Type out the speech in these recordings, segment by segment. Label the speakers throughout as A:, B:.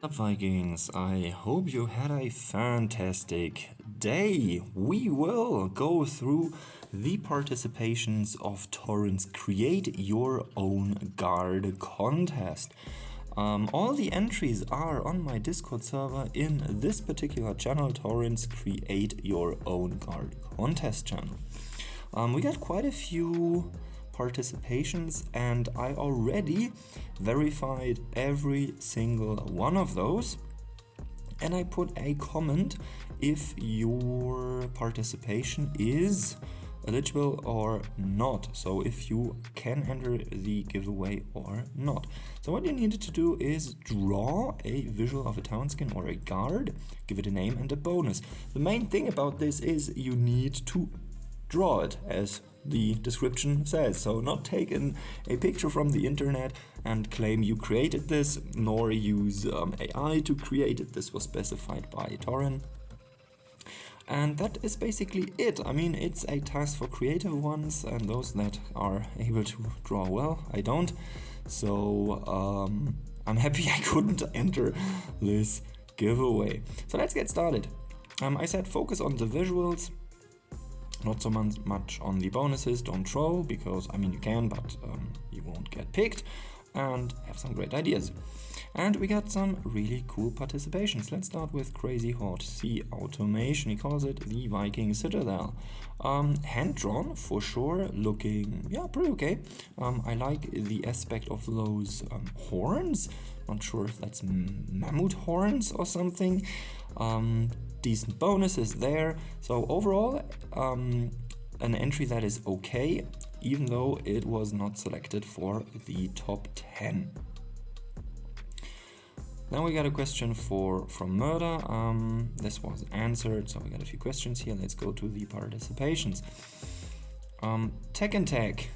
A: Up Vikings, I hope you had a fantastic day. We will go through the participations of Torin's Create Your Own Guard contest. All the entries are on my Discord server in this particular channel, Torin's Create Your Own Guard contest channel. We got quite a few participations and I already verified every single one of those, and I put a comment if your participation is eligible or not, so if you can enter the giveaway or not. So what you needed to do is draw a visual of a town skin or a guard, give it a name and a bonus. The main thing about this is you need to draw it as the description says, so not take a picture from the internet and claim you created this, nor use AI to create it. This was specified by Torin. And that is basically it. I mean, it's a task for creative ones and those that are able to draw well. I don't. So I'm happy I couldn't enter this giveaway. So let's get started. I said focus on the visuals, not so much on the bonuses. Don't troll, because I mean you can, but you won't get picked, and have some great ideas. And we got some really cool participations. Let's start with Crazy Hot Sea Automation. He calls it the Viking Citadel. Hand drawn for sure, looking pretty okay. I like the aspect of those horns. Not sure if that's mammoth horns or something. Decent bonuses there. So overall, an entry that is okay, even though it was not selected for the top 10. Then we got a question from Murder. This was answered, so we got a few questions here. Let's go to the participations. Tech and Tech.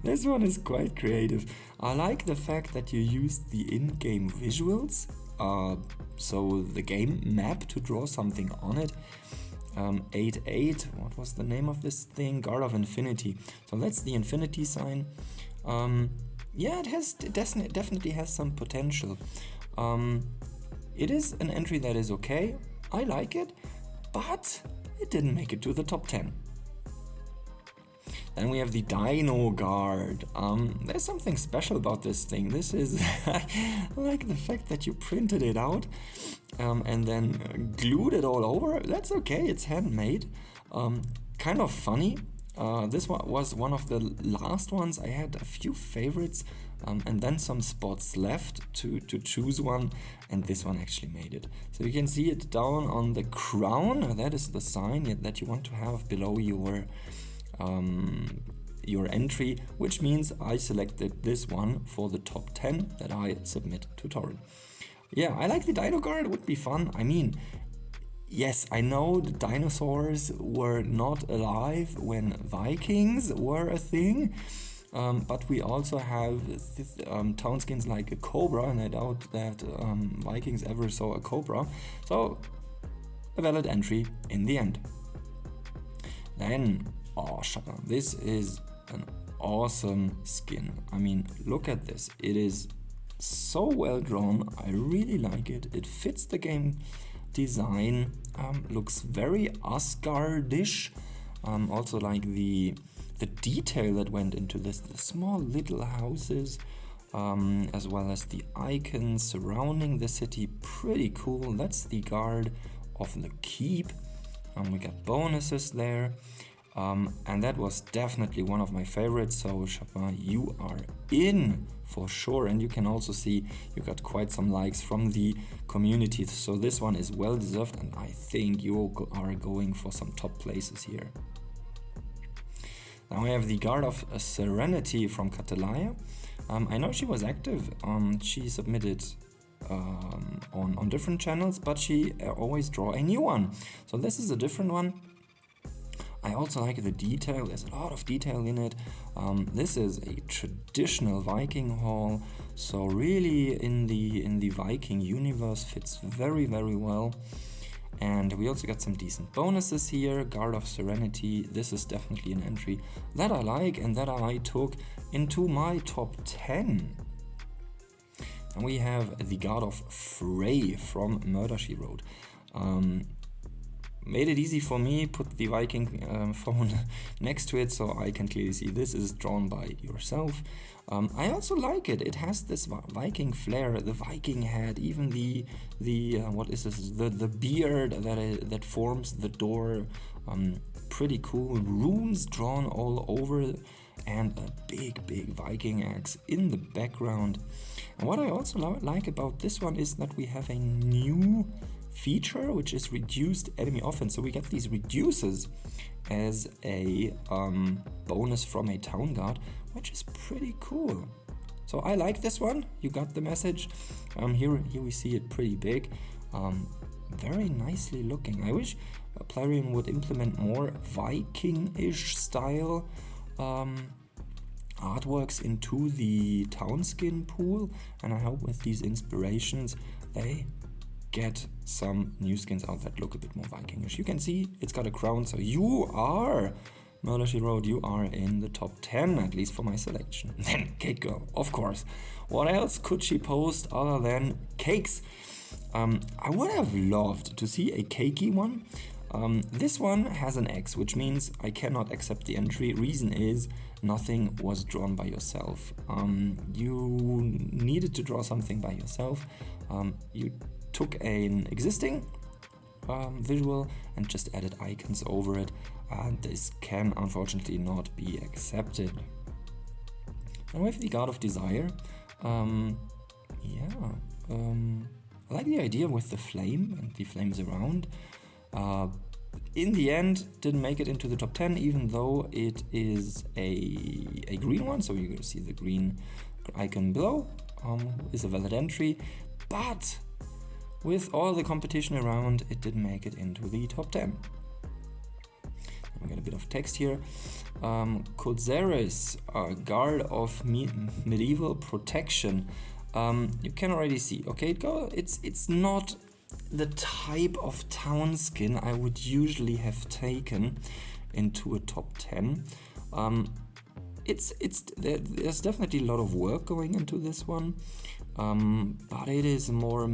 A: This one is quite creative. I like the fact that you used the in-game visuals, so the game map, to draw something on it. 8-8, what was the name of this thing? Guard of Infinity. So that's the infinity sign. Yeah, it definitely has some potential. It is an entry that is okay. I like it, but it didn't make it to the top 10. Then we have the Dino Guard. There's something special about this thing. This is I like the fact that you printed it out and then glued it all over. That's okay, it's handmade. Kind of funny. This one was one of the last ones. I had a few favorites and then some spots left to choose one, and this one actually made it. So you can see it down on the crown. That is the sign that you want to have below your entry, which means I selected this one for the top 10 that I submit to Torin. Yeah, I like the Dino Guard, it would be fun. I mean, yes, I know the dinosaurs were not alive when Vikings were a thing, but we also have town skins like a cobra, and I doubt that Vikings ever saw a cobra, so a valid entry in the end. Then, oh, shut up. This is an awesome skin. I mean, look at this. It is so well drawn. I really like it. It fits the game design. Looks very Asgardish. Also like the detail that went into this. The small little houses, as well as the icons surrounding the city. Pretty cool. That's the guard of the keep. We got bonuses there. And that was definitely one of my favorites, so Chapa, you are in for sure. And you can also see you got quite some likes from the community, so this one is well deserved, and I think you are going for some top places here. Now we have the Guard of Serenity from Catalaya. I know she was active, she submitted on different channels, but she always draw a new one, so this is a different one. I also like the detail. There's a lot of detail in it. This is a traditional Viking hall, so really in the Viking universe fits very well. And we also got some decent bonuses here. Guard of Serenity, this is definitely an entry that I like and that I took into my top 10. And we have the god of Frey from Murder, She Wrote. Made it easy for me, put the Viking phone next to it so I can clearly see this is drawn by yourself. I also like it. It has this Viking flair, the Viking head, even the what is this? The beard that forms the door. Pretty cool. Runes drawn all over, and a big Viking axe in the background. And what I also like about this one is that we have a new feature, which is reduced enemy offense. So we get these reduces as a bonus from a town guard, which is pretty cool. So I like this one. You got the message. Here we see it pretty big. Very nicely looking. I wish Plarium would implement more Viking-ish style artworks into the town skin pool, and I hope with these inspirations they get some new skins out that look a bit more Vikingish. You can see it's got a crown, so you are, Murder, She Wrote, you are in the top 10, at least for my selection. Then Cake Girl, of course. What else could she post other than cakes? I would have loved to see a cakey one. This one has an X, which means I cannot accept the entry. Reason is nothing was drawn by yourself. You needed to draw something by yourself. You took an existing visual and just added icons over it, and this can unfortunately not be accepted. And with the God of Desire, I like the idea with the flame and the flames around. In the end, didn't make it into the top 10, even though it is a green one, so you're going to see the green icon below, is a valid entry, but with all the competition around, it didn't make it into the top 10. We got a bit of text here. Kodzeris, guard of medieval protection. You can already see, okay, it's not the type of town skin I would usually have taken into a top 10. There's definitely a lot of work going into this one, but it is more,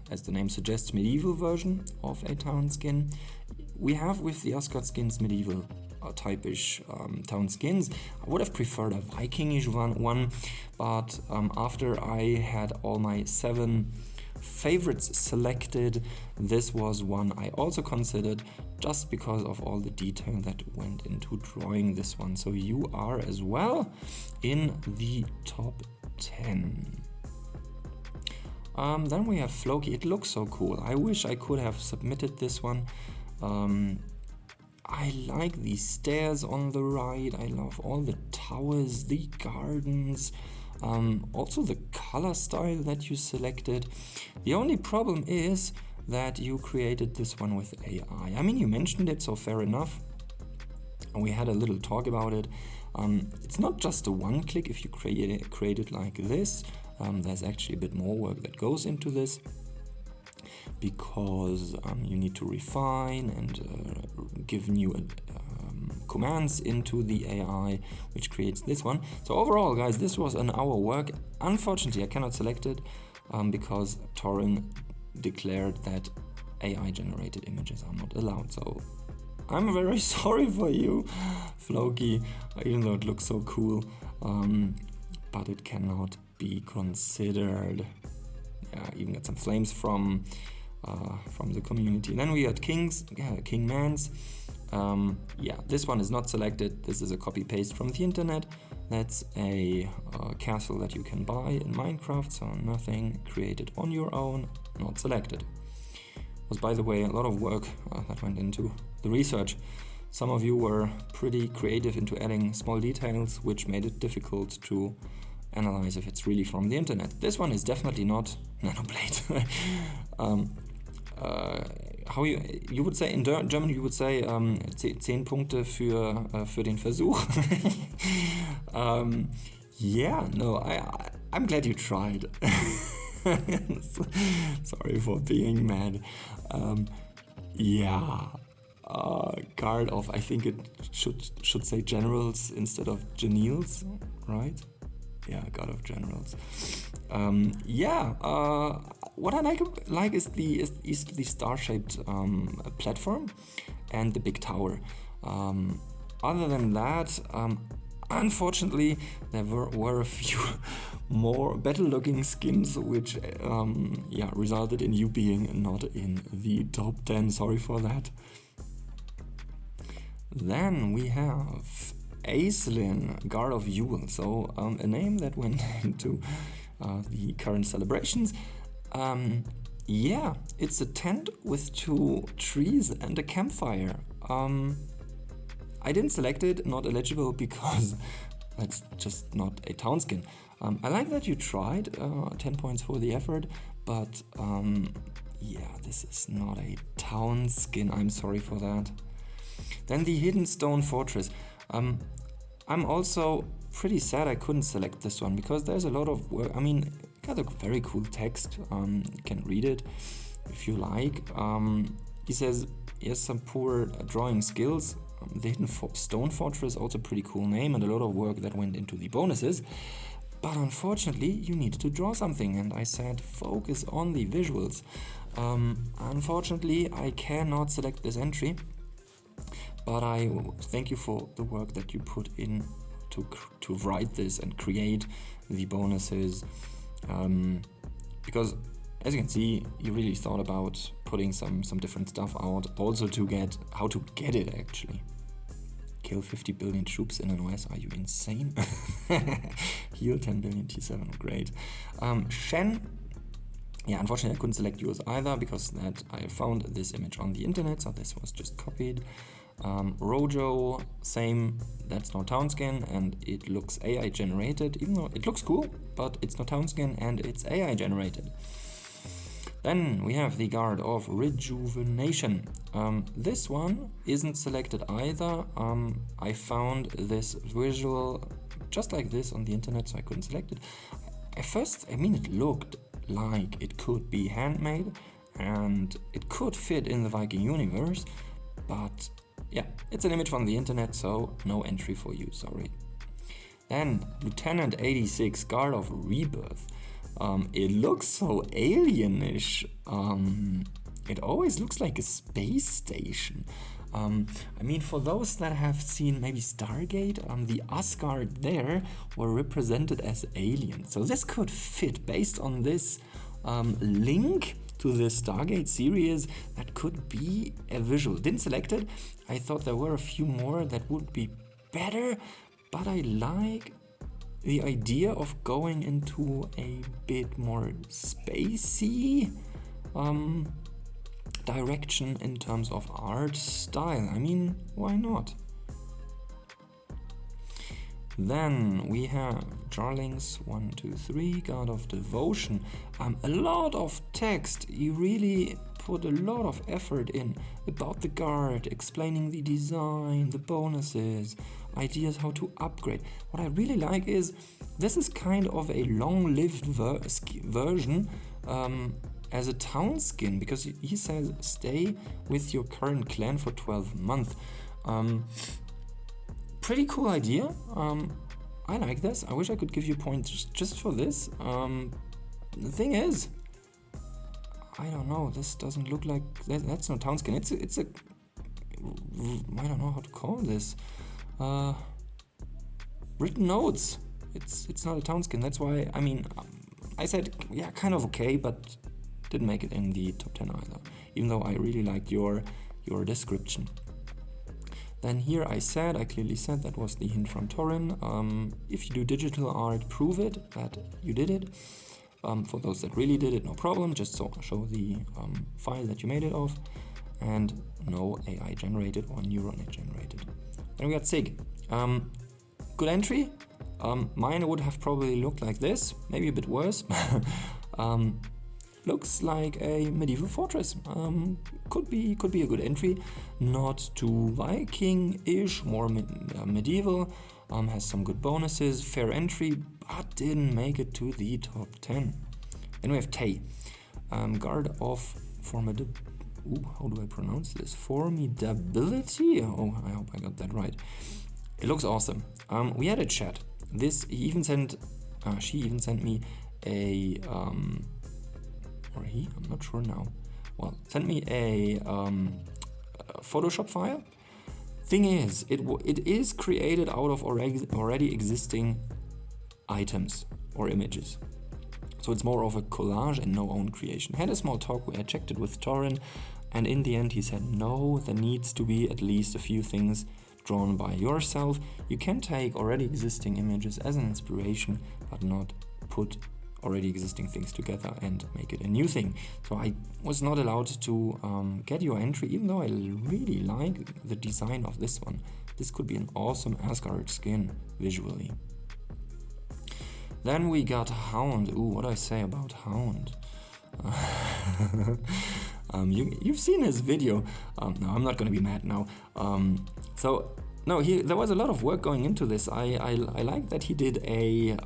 A: as the name suggests, medieval version of a town skin. We have with the Asgard skins medieval type-ish town skins. I would have preferred a Viking-ish one, but after I had all my 7 favorites selected, this was one I also considered, just because of all the detail that went into drawing this one. So you are as well in the top 10. Then we have Floki. It looks so cool. I wish I could have submitted this one. I like the stairs on the right. I love all the towers, the gardens, also the color style that you selected. The only problem is that you created this one with AI. I mean, you mentioned it, so fair enough. And we had a little talk about it. It's not just a one-click if you create it like this. There's actually a bit more work that goes into this, because you need to refine and give new commands into the AI, which creates this one. So overall, guys, this was an hour work. Unfortunately, I cannot select it because Torin declared that AI generated images are not allowed. So I'm very sorry for you, Floki, even though it looks so cool, but it cannot be considered. Even got some flames from the community. Then we had King Mans. This one is not selected. This is a copy paste from the internet. That's a castle that you can buy in Minecraft, so nothing created on your own, not selected. Was, by the way, a lot of work that went into the research. Some of you were pretty creative into adding small details, which made it difficult to analyze if it's really from the internet. This one is definitely not Nanoblade. How you would say in German, you would say 10 Punkte für den Versuch. I'm glad you tried. Sorry for being mad. Guard of, I think it should say generals instead of genials, right? Yeah, God of Generals. What I like is the star-shaped platform and the big tower. Other than that, unfortunately, there were a few more better-looking skins, which resulted in you being not in the top 10. Sorry for that. Then we have Aislinn, Guard of Yule, so a name that went into the current celebrations. It's a tent with 2 trees and a campfire. I didn't select it, not eligible, because that's just not a town skin. I like that you tried, 10 points for the effort, but this is not a town skin, I'm sorry for that. Then the Hidden Stone Fortress. I'm also pretty sad I couldn't select this one, because there's a lot of work. I mean, it got a very cool text, you can read it if you like. He says he has some poor drawing skills. The Hidden Stone Fortress, also pretty cool name, and a lot of work that went into the bonuses. But unfortunately, you needed to draw something, and I said focus on the visuals. Unfortunately, I cannot select this entry, but I thank you for the work that you put in to write this and create the bonuses. Because as you can see, you really thought about putting some different stuff out, also to get how to get it actually. Kill 50 billion troops in an OS, are you insane? Heal 10 billion T7, great. Shen, unfortunately I couldn't select yours either, because that I found this image on the internet, so this was just copied. Rojo, same, that's not town skin, and it looks AI generated, even though it looks cool, but it's not town skin and it's AI generated. Then we have the Guard of Rejuvenation. This one isn't selected either. I found this visual just like this on the internet, so I couldn't select it. At first, it looked like it could be handmade and it could fit in the Viking universe, but yeah, it's an image from the internet, so no entry for you, sorry. Then Lieutenant 86, Guard of Rebirth. It looks so alienish. It always looks like a space station. For those that have seen maybe Stargate, the Asgard there were represented as aliens. So this could fit based on this link to the Stargate series. That could be a visual. Didn't select it. I thought there were a few more that would be better, but I like the idea of going into a bit more spacey direction in terms of art style. Why not? Then we have Jarlings 1, 2, 3, God of Devotion. A lot of text. You really put a lot of effort in about the guard, explaining the design, the bonuses, ideas how to upgrade. What I really like is this is kind of a long-lived version as a town skin, because he says stay with your current clan for 12 months. Pretty cool idea. I like this. I wish I could give you points just for this. The thing is, I don't know, this doesn't look like that's not town skin. It's a I don't know how to call this. Written notes. It's not a town skin. That's why I said kind of okay, but didn't make it in the top 10 either. Even though I really liked your description. Then here I clearly said that was the hint from Torin. If you do digital art, prove it that you did it. For those that really did it, no problem. Just show the file that you made it of. And no AI generated or neural net generated. Then we got Sig. Good entry. Mine would have probably looked like this, maybe a bit worse. Looks like a medieval fortress. Could be a good entry. Not too Viking-ish, more medieval. Has some good bonuses. Fair entry, but didn't make it to the top 10. Then we have Tay, Guard of Formidability. How do I pronounce this? Formidability? Oh, I hope I got that right. It looks awesome. We had a chat. He even sent She even sent me a, or he, I'm not sure now. Well, sent me a Photoshop file. Thing is, it is created out of already existing items or images. So it's more of a collage and no own creation. Had a small talk, I checked it with Torin, and in the end he said, no, there needs to be at least a few things drawn by yourself. You can take already existing images as an inspiration, but not put already existing things together and make it a new thing. So I was not allowed to get your entry, even though I really like the design of this one. This could be an awesome Asgard skin visually. Then we got Hound. Ooh, what do I say about Hound? You've seen his video. No, I'm not gonna be mad now. No, there was a lot of work going into this. I like that he did a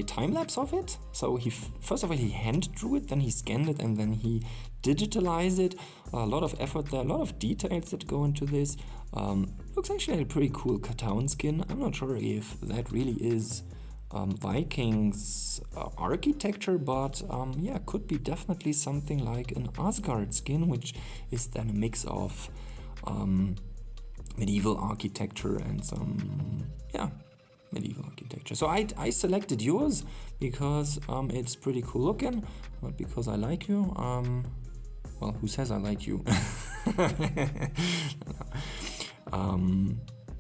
A: time lapse of it. So first of all he hand drew it, then he scanned it, and then he digitalized it. A lot of effort there, a lot of details that go into this. Looks actually a pretty cool town skin. I'm not sure if that really is Vikings architecture, but yeah, could be definitely something like an Asgard skin, which is then a mix of medieval architecture and some, yeah, medieval architecture. So I selected yours because it's pretty cool looking, not because I like you. Well, who says I like you?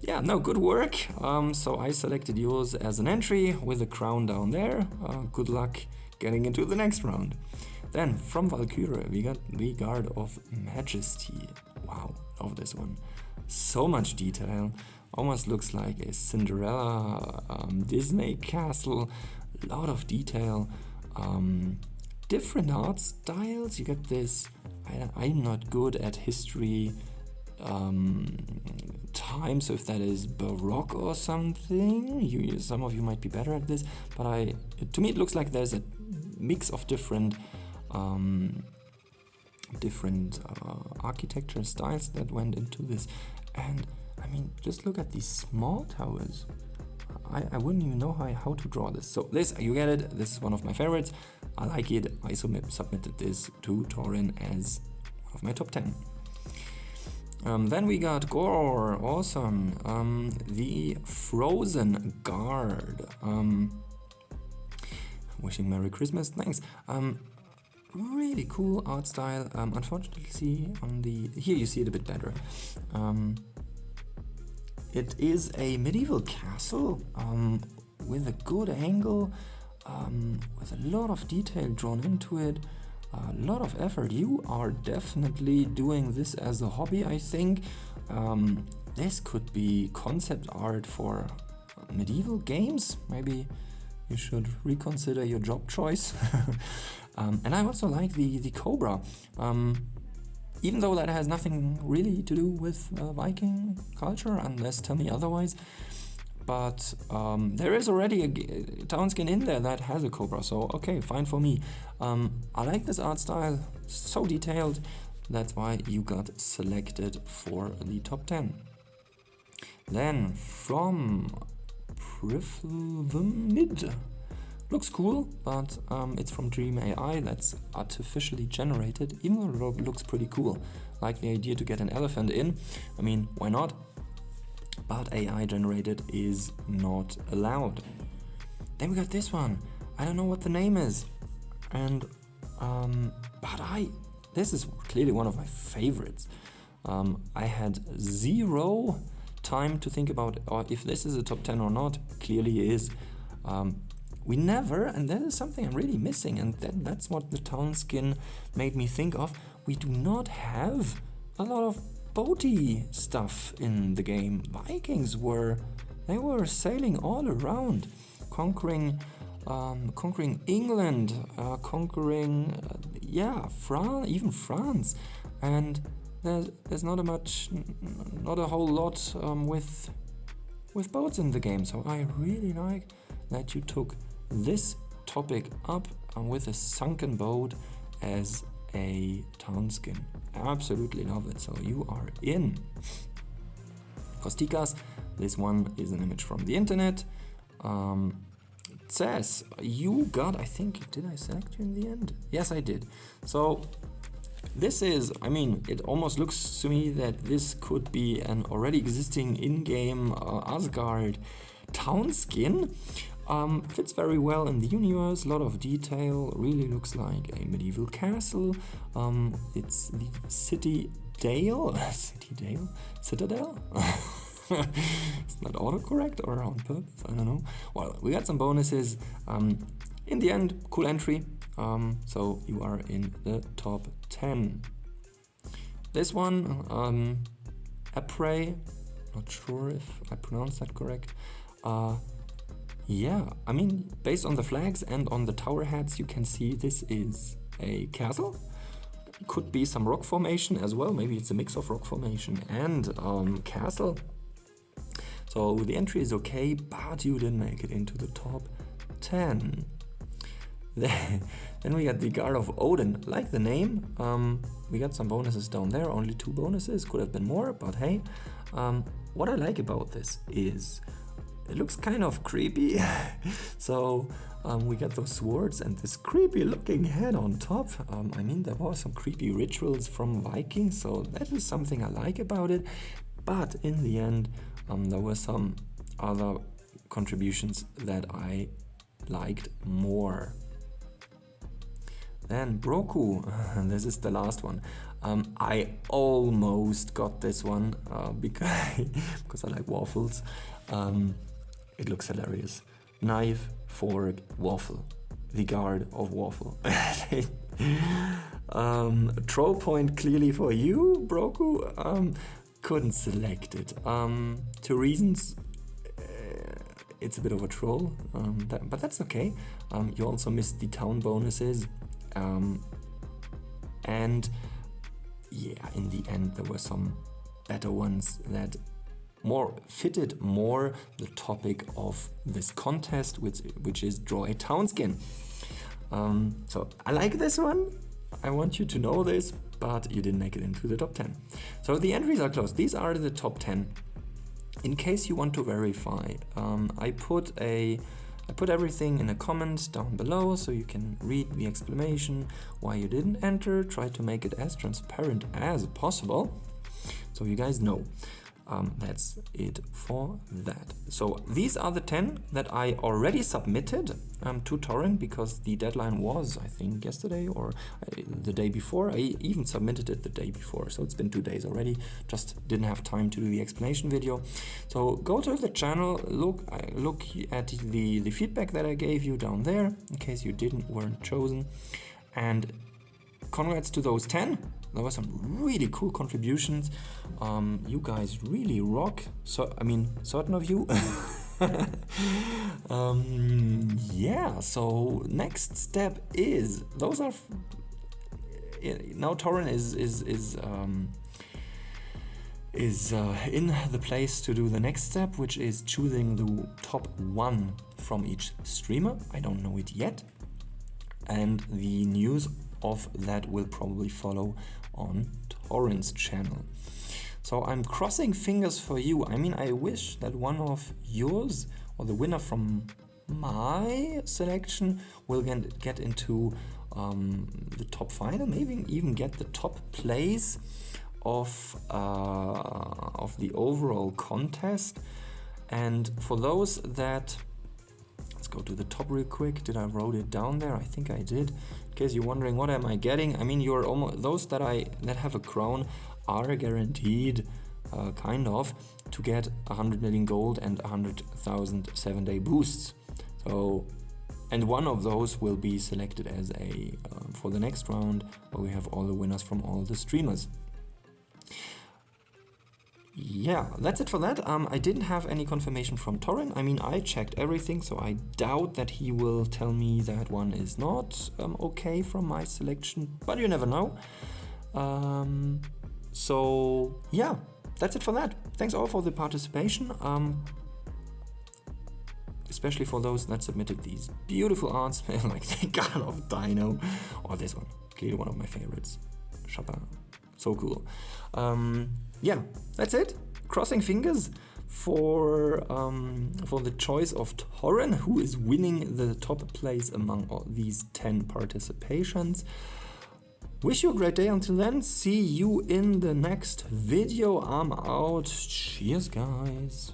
A: Yeah, no, good work. So I selected yours as an entry with a crown down there. Good luck getting into the next round. Then from Valkyrie we got the Guard of Majesty. Wow, love this one. So much detail. Almost looks like a Cinderella Disney castle. A lot of detail. Different art styles. You get this. I'm not good at history time, so if that is Baroque or something, some of you might be better at this, but to me it looks like there's a mix of different architecture styles that went into this. And I mean, just look at these small towers. I wouldn't even know how to draw this. So this, you get it, this is one of my favorites. I like it. I submitted this to Torin as one of my top 10. Then we got Gore, awesome. The Frozen Guard. Wishing Merry Christmas, thanks. Really cool art style. Unfortunately, here you see it a bit better. It is a medieval castle with a good angle, with a lot of detail drawn into it. A lot of effort. You are definitely doing this as a hobby, I think. This could be concept art for medieval games. Maybe you should reconsider your job choice. And I also like the Cobra. Even though that has nothing really to do with Viking culture, unless tell me otherwise. But there is already a town skin in there that has a cobra, so okay, fine for me. I like this art style, so detailed, that's why you got selected for the top 10. Then from Priflvmid, looks cool, but it's from Dream AI, that's artificially generated, even though it looks pretty cool. Like the idea to get an elephant in, I mean, why not? But AI generated is not allowed. Then we got this one. I don't know what the name is, and this is clearly one of my favorites. I had zero time to think about if this is a top 10 or not. Clearly is. We never, and that is something I'm really missing, and that's what the town skin made me think of. We do not have a lot of boaty stuff in the game. Vikings were sailing all around, conquering England, conquering even France, and there's not a whole lot with boats in the game. So I really like that you took this topic up with a sunken boat as a town skin. Absolutely love it. So you are in. Kostikas, this one is an image from the internet. success. You got, I think, did I select you in the end? Yes, I did. So this is, I mean, it almost looks to me that this could be an already existing in-game Asgard town skin. Fits very well in the universe, a lot of detail, really looks like a medieval castle. It's the Citadel? Citadel? It's not autocorrect or on purpose, I don't know. Well, we got some bonuses. In the end, cool entry. So you are in the top 10. This one, Apray, not sure if I pronounced that correct. Yeah, I mean, based on the flags and on the tower hats, you can see this is a castle. Could be some rock formation as well. Maybe it's a mix of rock formation and castle. So the entry is okay, but you didn't make it into the top 10. Then we got the Guard of Odin. Like the name, we got some bonuses down there. Only 2 bonuses, could have been more, but hey. What I like about this is it looks kind of creepy. So we got those swords and this creepy looking head on top. I mean, there were some creepy rituals from Vikings, so that is something I like about it. But in the end, there were some other contributions that I liked more. Then Broku, this is the last one. I almost got this one because I like waffles. It looks hilarious. Knife, fork, waffle. The Guard of Waffle. Troll point clearly for you, Broku. Couldn't select it. 2 reasons. It's a bit of a troll, but that's okay. You also missed the town bonuses. And yeah, in the end there were some better ones that fitted more the topic of this contest, which is draw a town skin. So I like this one. I want you to know this, but you didn't make it into the top 10. So the entries are closed. These are the top 10. In case you want to verify, I put everything in a comment down below so you can read the explanation why you didn't enter. Try to make it as transparent as possible so you guys know. That's it for that. So these are the 10 that I already submitted to Torin, because the deadline was, I think, yesterday or the day before. I even submitted it the day before, so it's been 2 days already. Just didn't have time to do the explanation video. So go to the channel, look at the feedback that I gave you down there, in case you weren't chosen. And congrats to those 10. There were some really cool contributions. You guys really rock. So, I mean, certain of you. Yeah, so next step is, those are, now Torin is in the place to do the next step, which is choosing the top 1 from each streamer. I don't know it yet. And the news of that will probably follow on Torin's channel. So I'm crossing fingers for you. I mean, I wish that one of yours, or the winner from my selection, will get into the top final, maybe even get the top place of the overall contest. And for those that, let's go to the top real quick. Did I wrote it down there? I think I did. In case you're wondering what am I getting, I mean, you're almost, those that have a crown are guaranteed kind of to get 100 million gold and 100,000 7-day boosts. So, and one of those will be selected as a for the next round, where we have all the winners from all the streamers. Yeah, that's it for that. I didn't have any confirmation from Torin. I mean, I checked everything, so I doubt that he will tell me that one is not okay from my selection, but you never know. So yeah, that's it for that. Thanks all for the participation, especially for those that submitted these beautiful arts, like the God of Dino, or this one, clearly one of my favorites. Shabba, so cool. Yeah, that's it. Crossing fingers for the choice of Torin, who is winning the top place among all these 10 participations. Wish you a great day until then. See you in the next video. I'm out. Cheers, guys.